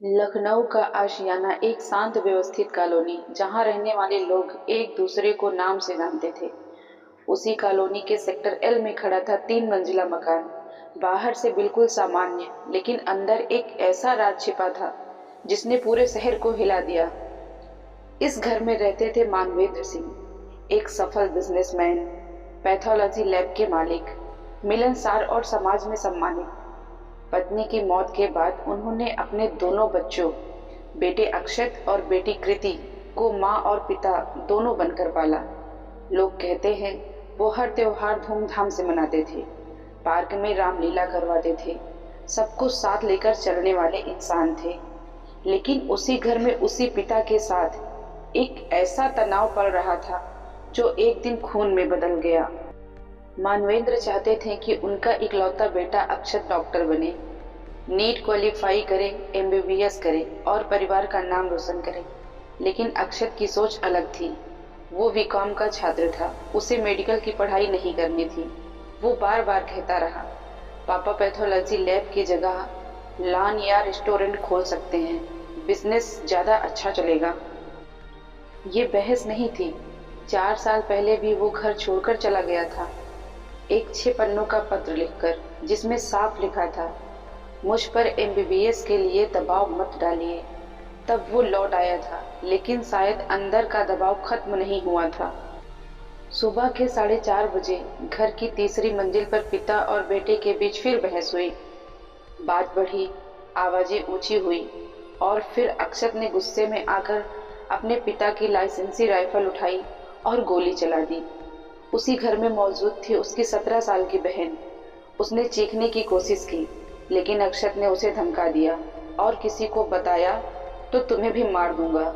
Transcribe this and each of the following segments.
लखनऊ का आशियाना एक शांत व्यवस्थित कॉलोनी जहां रहने वाले लोग एक दूसरे को नाम से जानते थे। उसी कॉलोनी के सेक्टर एल में खड़ा था 3 मंजिला मकान। बाहर से बिल्कुल सामान्य, लेकिन अंदर एक ऐसा राज छिपा था जिसने पूरे शहर को हिला दिया। इस घर में रहते थे मानवेंद्र सिंह, एक सफल बिजनेसमैन, पैथोलॉजी लैब के मालिक, मिलनसार और समाज में सम्मानित। पत्नी की मौत के बाद उन्होंने अपने दोनों बच्चों, बेटे अक्षत और बेटी कृति, को माँ और पिता दोनों बनकर पाला। लोग कहते हैं वो हर त्योहार धूमधाम से मनाते थे, पार्क में रामलीला करवाते थे, सबको साथ लेकर चलने वाले इंसान थे। लेकिन उसी घर में उसी पिता के साथ एक ऐसा तनाव पड़ रहा था जो एक दिन खून में बदल गया। मानवेंद्र चाहते थे कि उनका इकलौता बेटा अक्षत डॉक्टर बने, नीट क्वालिफाई करे, एमबीबीएस करे और परिवार का नाम रोशन करे। लेकिन अक्षत की सोच अलग थी। वो बीकॉम का छात्र था, उसे मेडिकल की पढ़ाई नहीं करनी थी। वो बार बार कहता रहा, पापा पैथोलॉजी लैब की जगह लॉन या रेस्टोरेंट खोल सकते हैं, बिजनेस ज़्यादा अच्छा चलेगा। ये बहस नहीं थी। 4 साल पहले भी वो घर छोड़कर चला गया था, एक 6 पन्नों का पत्र लिखकर, जिसमें साफ लिखा था, मुझ पर एमबीबीएस के लिए दबाव मत डालिए। तब वो लौट आया था, लेकिन शायद अंदर का दबाव खत्म नहीं हुआ था। सुबह के 4:30 बजे घर की तीसरी मंजिल पर पिता और बेटे के बीच फिर बहस हुई। बात बढ़ी, आवाजें ऊंची हुई और फिर अक्षत ने गुस्से में आकर अपने पिता की लाइसेंसी राइफल उठाई और गोली चला दी। उसी घर में मौजूद थी उसकी 17 साल की बहन। उसने चीखने की कोशिश की, लेकिन अक्षत ने उसे धमका दिया, और किसी को बताया तो तुम्हें भी मार दूंगा।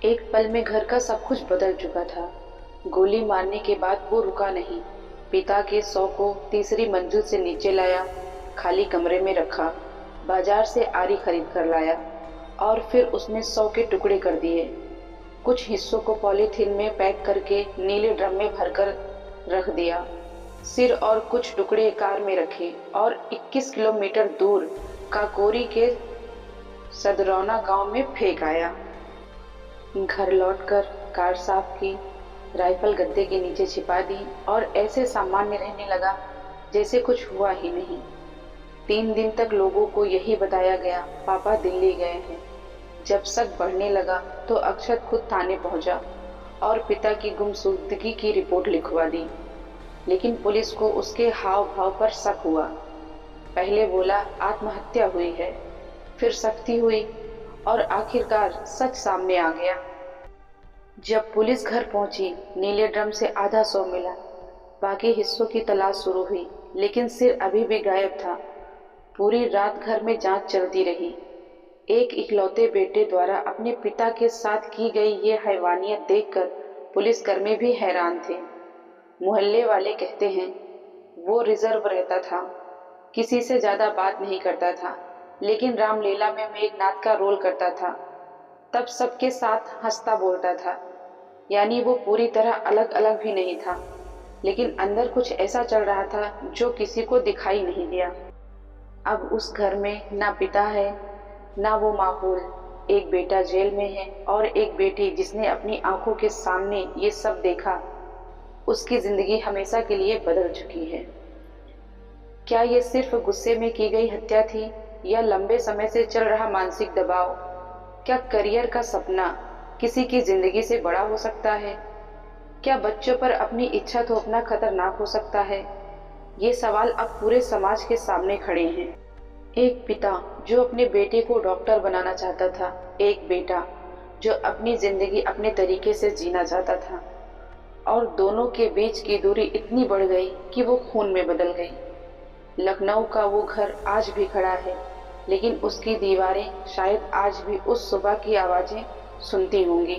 एक पल में घर का सब कुछ बदल चुका था। गोली मारने के बाद वो रुका नहीं। पिता के शव को तीसरी मंजिल से नीचे लाया, खाली कमरे में रखा, बाजार से आरी खरीद कर लाया और फिर उसने शव के टुकड़े कर दिए। कुछ हिस्सों को पॉलीथीन में पैक करके नीले ड्रम में भरकर रख दिया। सिर और कुछ टुकड़े कार में रखे और 21 किलोमीटर दूर काकोरी के सदरौना गांव में फेंक आया। घर लौटकर कार साफ की, राइफल गद्दे के नीचे छिपा दी और ऐसे सामान्य रहने लगा जैसे कुछ हुआ ही नहीं। 3 दिन तक लोगों को यही बताया गया, पापा दिल्ली गए हैं। जब शक बढ़ने लगा तो अक्षत खुद थाने पहुंचा और पिता की गुमशुदगी की रिपोर्ट लिखवा दी। लेकिन पुलिस को उसके हाव भाव पर शक हुआ। पहले बोला आत्महत्या हुई है, फिर सख्ती हुई और आखिरकार सच सामने आ गया। जब पुलिस घर पहुंची, नीले ड्रम से आधा शव मिला। बाकी हिस्सों की तलाश शुरू हुई, लेकिन सिर अभी भी गायब था। पूरी रात घर में जांच चलती रही। एक इकलौते बेटे द्वारा अपने पिता के साथ की गई ये हैवानियत देखकर पुलिसकर्मी भी हैरान थे। मोहल्ले वाले कहते हैं वो रिजर्व रहता था, किसी से ज्यादा बात नहीं करता था, लेकिन रामलीला में मेघनाथ का रोल करता था। तब सबके साथ हंसता बोलता था। यानी वो पूरी तरह अलग अलग भी नहीं था, लेकिन अंदर कुछ ऐसा चल रहा था जो किसी को दिखाई नहीं दिया। अब उस घर में ना पिता है, ना वो माहौल। एक बेटा जेल में है और एक बेटी जिसने अपनी आंखों के सामने ये सब देखा। उसकी जिंदगी हमेशा के लिए बदल चुकी है। क्या ये सिर्फ गुस्से में की गई हत्या थी या लंबे समय से चल रहा मानसिक दबाव? क्या करियर का सपना किसी की जिंदगी से बड़ा हो सकता है? क्या बच्चों पर अपनी इच्छा थोपना खतरनाक हो सकता है? ये सवाल अब पूरे समाज के सामने खड़े हैं। एक पिता जो अपने बेटे को डॉक्टर बनाना चाहता था, एक बेटा जो अपनी जिंदगी अपने तरीके से जीना चाहता था, और दोनों के बीच की दूरी इतनी बढ़ गई कि वो खून में बदल गई। लखनऊ का वो घर आज भी खड़ा है, लेकिन उसकी दीवारें शायद आज भी उस सुबह की आवाजें सुनती होंगी।